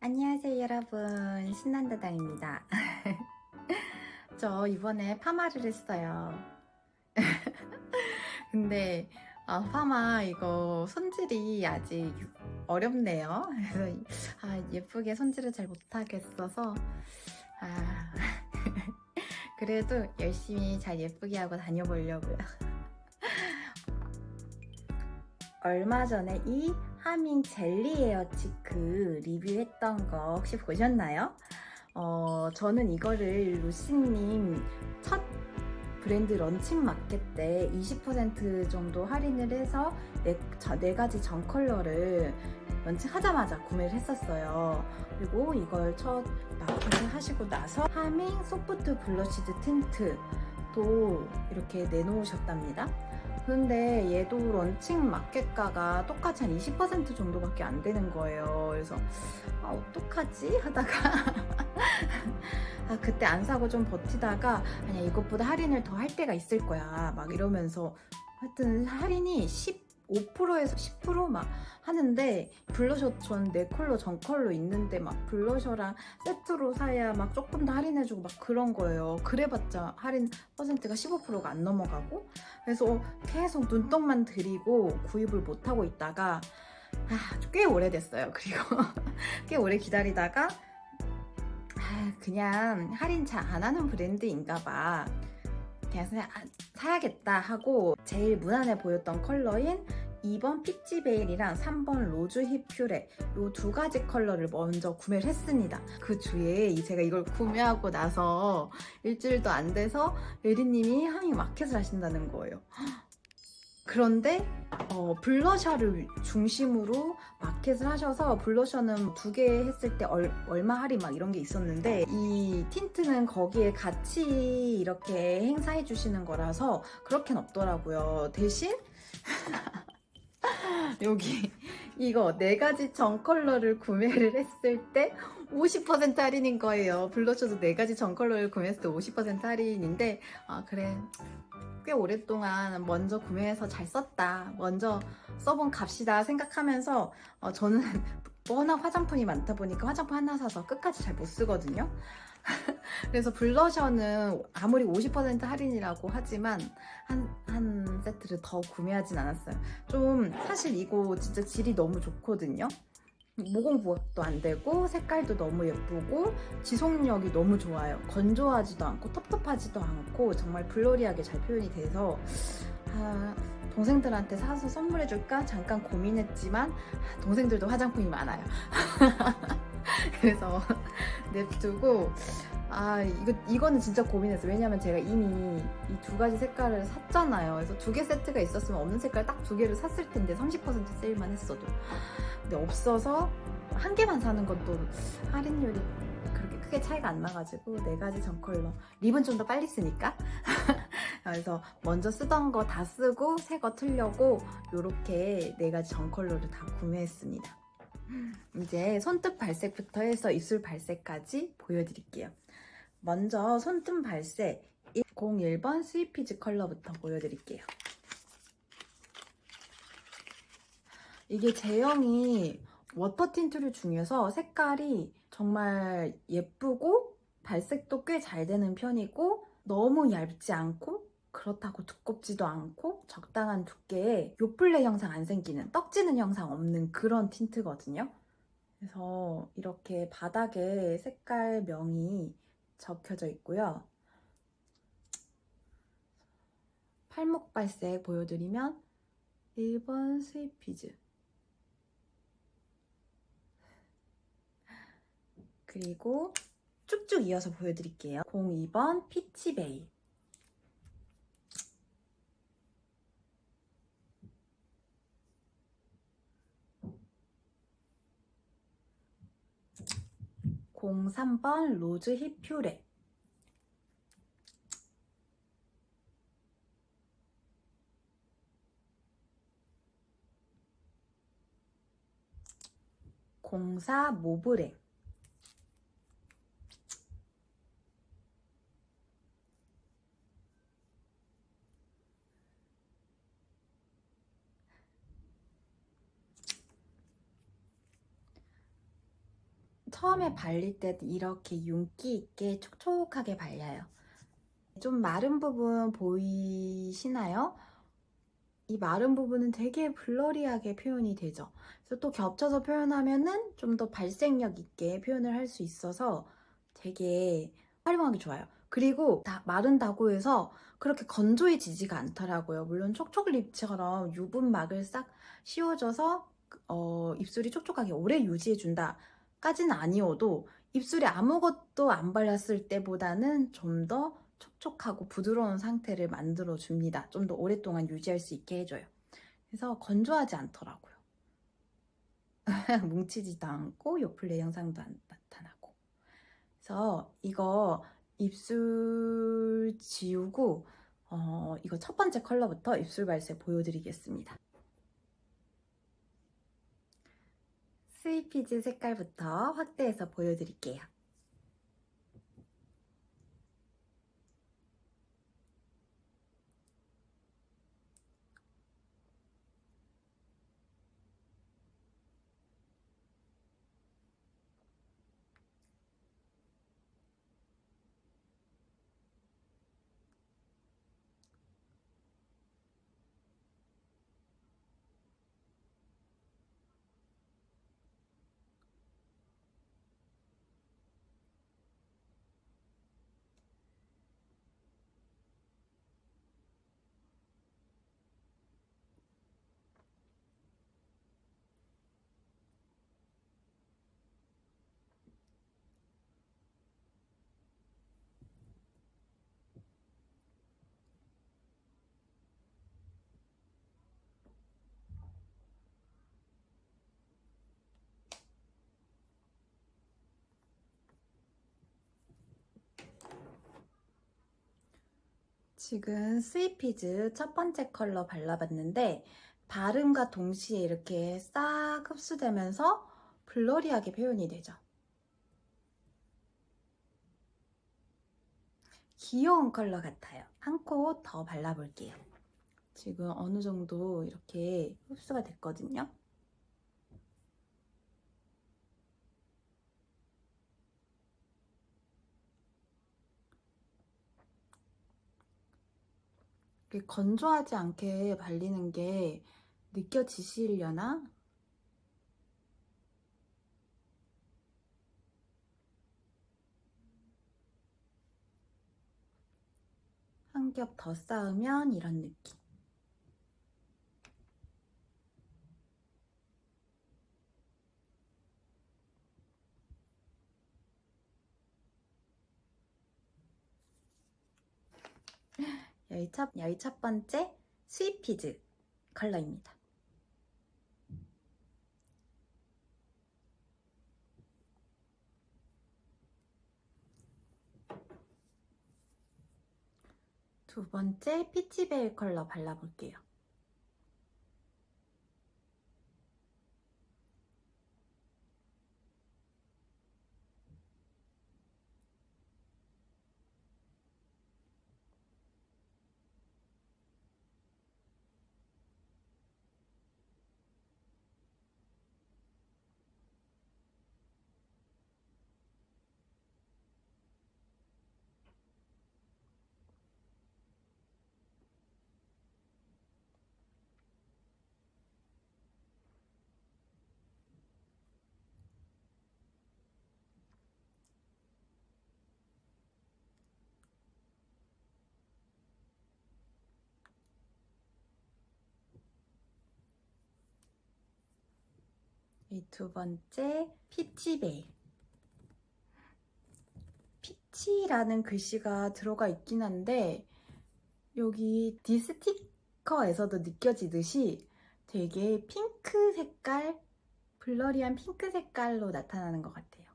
안녕하세요 여러분, 신난다당입니다. 저 이번에 파마를 했어요. 근데 파마 이거 손질이 아직 어렵네요. 그래서 예쁘게 손질을 잘 못하겠어서 아, 그래도 열심히 잘 예쁘게 하고 다녀보려고요. 얼마 전에 이 하밍 젤리 에어 치크 리뷰했던 거 혹시 보셨나요? 저는 이거를 루시님 첫 브랜드 런칭 마켓 때 20% 정도 할인을 해서 네 가지 전 컬러를 런칭하자마자 구매를 했었어요. 그리고 이걸 첫 마켓을 하시고 나서 하밍 소프트 블러시드 틴트도 이렇게 내놓으셨답니다. 근데 얘도 런칭 마켓가가 똑같이 한 20% 정도밖에 안 되는 거예요. 그래서 어떡하지? 하다가 그때 안 사고 좀 버티다가 아니야, 이것보다 할인을 더 할 때가 있을 거야 막 이러면서 하여튼 할인이 15%에서 10% 하는데 블러셔 전 4컬러 전 컬러 있는데 막 블러셔랑 세트로 사야 막 조금 더 할인해주고 막 그런 거예요. 그래봤자 할인 퍼센트가 15%가 안 넘어가고, 그래서 계속 눈떡만 들이고 구입을 못하고 있다가 꽤 오래됐어요. 그리고 꽤 오래 기다리다가 그냥 할인 잘 안 하는 브랜드인가 봐. 그냥 사야겠다 하고 제일 무난해 보였던 컬러인 2번 피치베일이랑 3번 로즈 힙 퓨레 이 두 가지 컬러를 먼저 구매를 했습니다. 그 주에 제가 이걸 구매하고 나서 일주일도 안 돼서 예리님이 하밍 마켓을 하신다는 거예요. 그런데 블러셔를 중심으로 마켓을 하셔서 블러셔는 2개 했을 때 얼마 할인 막 이런 게 있었는데 이 틴트는 거기에 같이 이렇게 행사해 주시는 거라서 그렇게는 없더라고요. 대신 여기 이거 4가지 전 컬러를 구매를 했을 때 50% 할인인 거예요. 블러셔도 4가지 전 컬러를 구매했을 때 50% 할인인데 그래, 꽤 오랫동안 먼저 구매해서 잘 썼다, 먼저 써본 값이다 생각하면서 저는 워낙 화장품이 많다 보니까 화장품 하나 사서 끝까지 잘 못 쓰거든요. 그래서 블러셔는 아무리 50% 할인이라고 하지만 한 세트를 더 구매하진 않았어요. 좀 사실 이거 진짜 질이 너무 좋거든요. 모공 부각도 안 되고 색깔도 너무 예쁘고 지속력이 너무 좋아요. 건조하지도 않고 텁텁하지도 않고 정말 블러리하게 잘 표현이 돼서 동생들한테 사서 선물해줄까 잠깐 고민했지만 동생들도 화장품이 많아요. 그래서 냅두고 이거는 진짜 고민했어요. 왜냐면 제가 이미 이 2가지 색깔을 샀잖아요. 그래서 2개 세트가 있었으면 없는 색깔 딱 2개를 샀을 텐데 30% 세일만 했어도. 근데 없어서 한 개만 사는 건 또 할인율이 그렇게 크게 차이가 안 나가지고 4가지 전 컬러. 립은 좀 더 빨리 쓰니까. 그래서 먼저 쓰던 거 다 쓰고 새 거 틀려고 이렇게 4가지 전 컬러를 다 구매했습니다. 이제 손끝 발색부터 해서 입술 발색까지 보여드릴게요. 먼저 손등 발색 01번 스위피즈 컬러부터 보여드릴게요. 이게 제형이 워터 틴트류 중에서 색깔이 정말 예쁘고 발색도 꽤 잘 되는 편이고 너무 얇지 않고 그렇다고 두껍지도 않고 적당한 두께에 요플레 형상 안 생기는, 떡지는 형상 없는 그런 틴트거든요. 그래서 이렇게 바닥에 색깔명이 적혀져 있고요. 팔목 발색 보여드리면 1번 스위피즈, 그리고 쭉쭉 이어서 보여드릴게요. 02번 피치베이, 03번 로즈 힙 퓨레, 04 모브랭, 처음에 발릴 때 이렇게 윤기 있게 촉촉하게 발려요. 좀 마른 부분 보이시나요? 이 마른 부분은 되게 블러리하게 표현이 되죠. 그래서 또 겹쳐서 표현하면은 좀 더 발색력 있게 표현을 할 수 있어서 되게 활용하기 좋아요. 그리고 다 마른다고 해서 그렇게 건조해지지가 않더라고요. 물론 촉촉 립처럼 유분막을 싹 씌워줘서 입술이 촉촉하게 오래 유지해준다 까지는 아니어도 입술에 아무것도 안 발랐을 때보다는 좀 더 촉촉하고 부드러운 상태를 만들어 줍니다. 좀 더 오랫동안 유지할 수 있게 해줘요. 그래서 건조하지 않더라고요. 뭉치지도 않고 요플레 영상도 안 나타나고. 그래서 이거 입술 지우고 이거 첫 번째 컬러부터 입술 발색 보여드리겠습니다. 스위피즈 색깔부터 확대해서 보여드릴게요. 지금 스위피즈 첫 번째 컬러 발라봤는데 바름과 동시에 이렇게 싹 흡수되면서 블러리하게 표현이 되죠. 귀여운 컬러 같아요. 한 코 더 발라볼게요. 지금 어느 정도 이렇게 흡수가 됐거든요. 건조하지 않게 발리는 게 느껴지시려나? 한 겹 더 쌓으면 이런 느낌. 여기 첫 번째 스위피즈 컬러입니다. 두 번째 피치베일 컬러 발라볼게요. 이 두 번째 피치베일. 피치라는 글씨가 들어가 있긴 한데 여기 디스티커에서도 느껴지듯이 되게 핑크 색깔, 블러리한 핑크 색깔로 나타나는 것 같아요.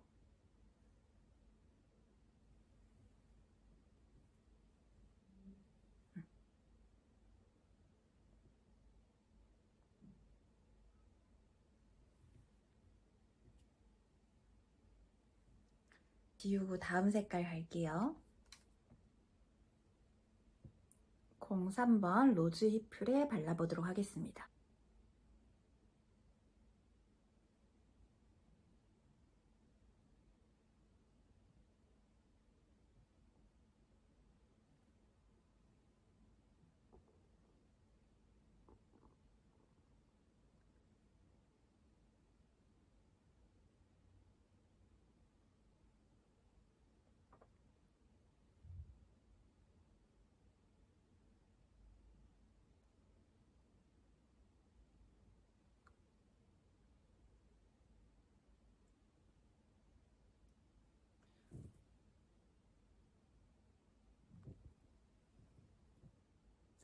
지우고 다음 색깔 갈게요. 03번 로즈 히플에 발라보도록 하겠습니다.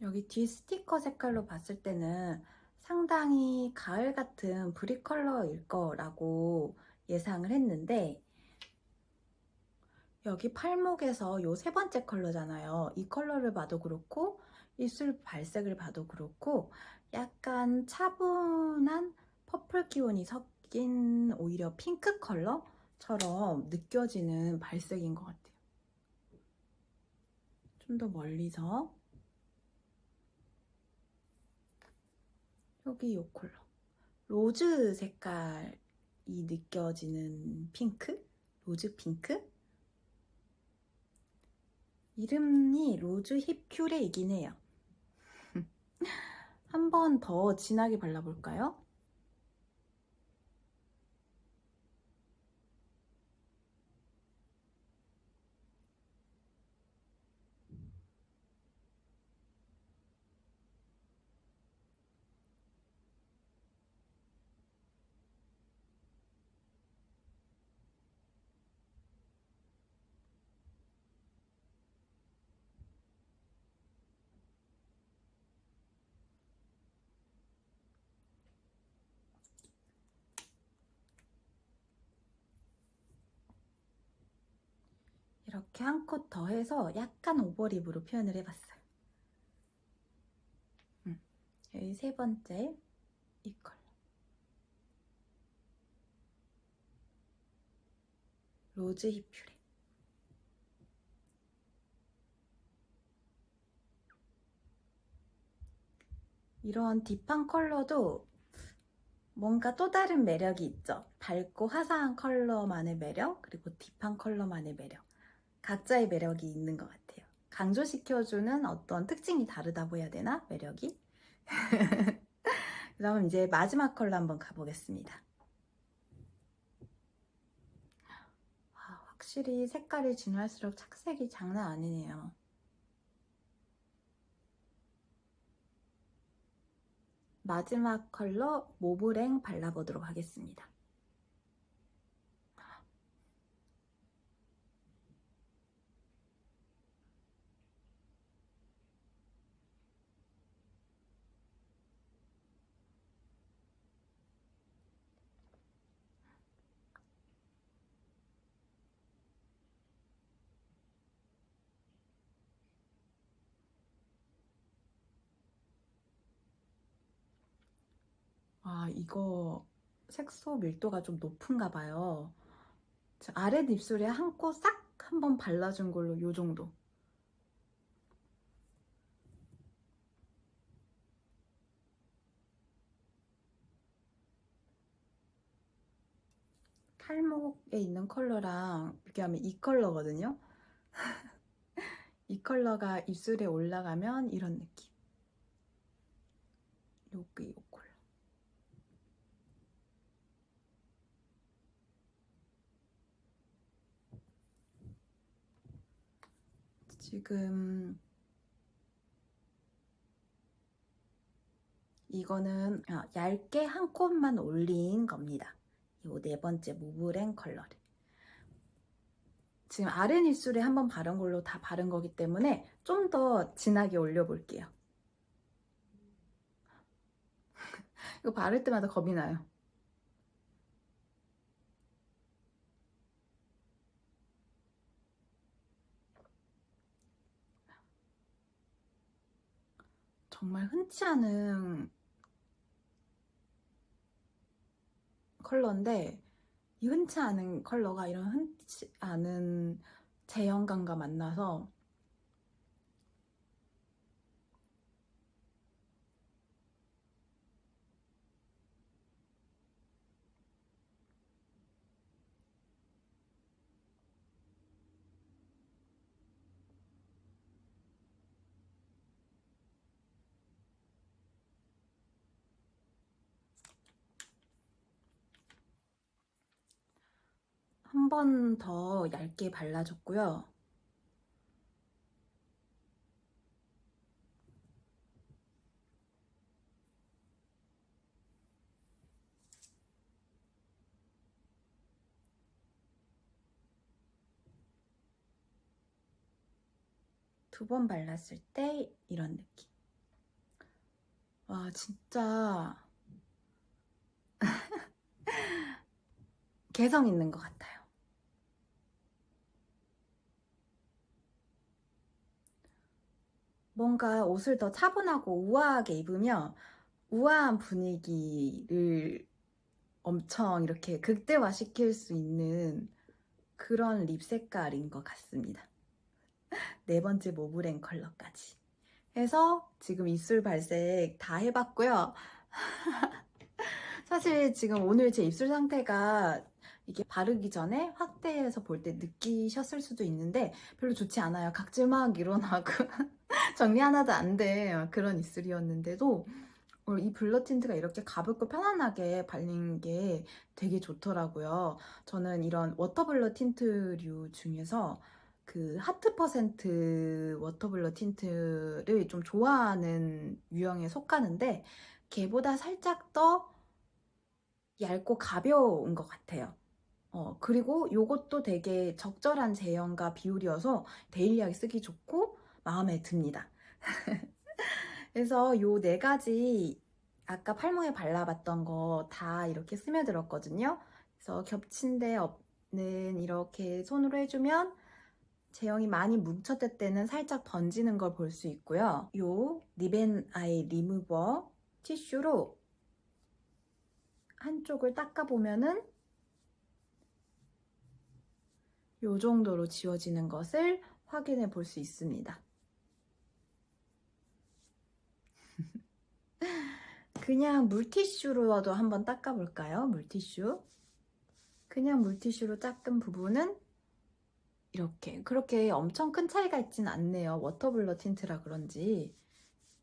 여기 뒤 스티커 색깔로 봤을 때는 상당히 가을 같은 브릭 컬러일 거라고 예상을 했는데, 여기 팔목에서 요 세 번째 컬러잖아요. 이 컬러를 봐도 그렇고 입술 발색을 봐도 그렇고 약간 차분한 퍼플 기운이 섞인 오히려 핑크 컬러처럼 느껴지는 발색인 것 같아요. 좀 더 멀리서 여기 요 컬러 로즈 색깔이 느껴지는 핑크? 로즈 핑크? 이름이 로즈 힙 큐레이긴 해요. 한 번 더 진하게 발라볼까요? 이렇게 한 컷 더 해서 약간 오버립으로 표현을 해봤어요. 여기 세 번째 이 컬러 로즈 힙 퓨레. 이런 딥한 컬러도 뭔가 또 다른 매력이 있죠. 밝고 화사한 컬러만의 매력, 그리고 딥한 컬러만의 매력. 각자의 매력이 있는 것 같아요. 강조시켜주는 어떤 특징이 다르다고 해야 되나? 매력이? 그럼 이제 마지막 컬러 한번 가보겠습니다. 확실히 색깔이 진할수록 착색이 장난 아니네요. 마지막 컬러 모브랭 발라보도록 하겠습니다. 이거 색소 밀도가 좀 높은가 봐요. 아랫 입술에 한 코 싹 한번 발라준 걸로 요 정도. 탈목에 있는 컬러랑 비교하면 이 컬러거든요. 이 컬러가 입술에 올라가면 이런 느낌. 여기 요 컬러. 지금 이거는 얇게 한 콧만 올린 겁니다. 이 네 번째 모브랭 컬러를. 지금 아랫 입술에 한번 바른 걸로 다 바른 거기 때문에 좀 더 진하게 올려볼게요. 이거 바를 때마다 겁이 나요. 정말 흔치 않은 컬러인데 이 흔치 않은 컬러가 이런 흔치 않은 제형감과 만나서 한 번 더 얇게 발라줬고요. 두 번 발랐을 때 이런 느낌. 와, 진짜 개성 있는 것 같아요. 뭔가 옷을 더 차분하고 우아하게 입으면 우아한 분위기를 엄청 이렇게 극대화시킬 수 있는 그런 립 색깔인 것 같습니다. 네 번째 모브랜 컬러까지 해서 지금 입술 발색 다 해봤고요. 사실 지금 오늘 제 입술 상태가 이게 바르기 전에 확대해서 볼 때 느끼셨을 수도 있는데 별로 좋지 않아요. 각질 막 일어나고 정리 하나도 안 돼. 그런 입술이었는데도 이 블러 틴트가 이렇게 가볍고 편안하게 발린 게 되게 좋더라고요. 저는 이런 워터 블러 틴트류 중에서 그 하트 퍼센트 워터 블러 틴트를 좀 좋아하는 유형에 속하는데 걔보다 살짝 더 얇고 가벼운 것 같아요. 그리고 요것도 되게 적절한 제형과 비율이어서 데일리하게 쓰기 좋고 마음에 듭니다. 그래서 요 네 가지 아까 팔목에 발라봤던 거 다 이렇게 스며들었거든요. 그래서 겹친 데 없는 이렇게 손으로 해주면 제형이 많이 뭉쳤을 때는 살짝 번지는 걸 볼 수 있고요. 요 립앤아이 리무버 티슈로 한쪽을 닦아보면은 요 정도로 지워지는 것을 확인해 볼 수 있습니다. 그냥 물티슈로도 한번 닦아볼까요? 물티슈. 그냥 물티슈로 닦은 부분은 이렇게 그렇게 엄청 큰 차이가 있진 않네요. 워터블러 틴트라 그런지.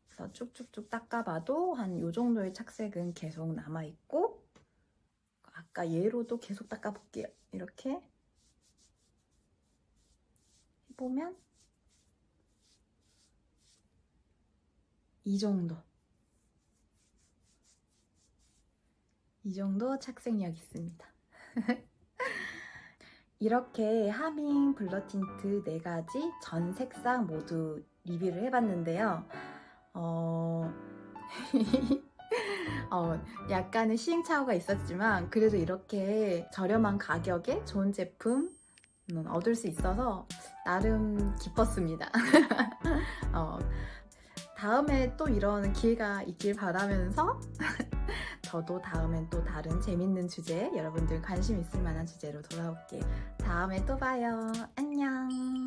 그래서 쭉쭉쭉 닦아봐도 한 요 정도의 착색은 계속 남아있고 아까 얘로도 계속 닦아볼게요. 이렇게 해보면 이 정도. 이 정도 착색력 있습니다. 이렇게 하밍 블러 틴트 4가지 전 색상 모두 리뷰를 해봤는데요. 약간의 시행착오가 있었지만 그래도 이렇게 저렴한 가격에 좋은 제품 얻을 수 있어서 나름 기뻤습니다. 다음에 또 이런 기회가 있길 바라면서 저도 다음엔 또 다른 재밌는 주제, 여러분들 관심 있을 만한 주제로 돌아올게요. 다음에 또 봐요. 안녕.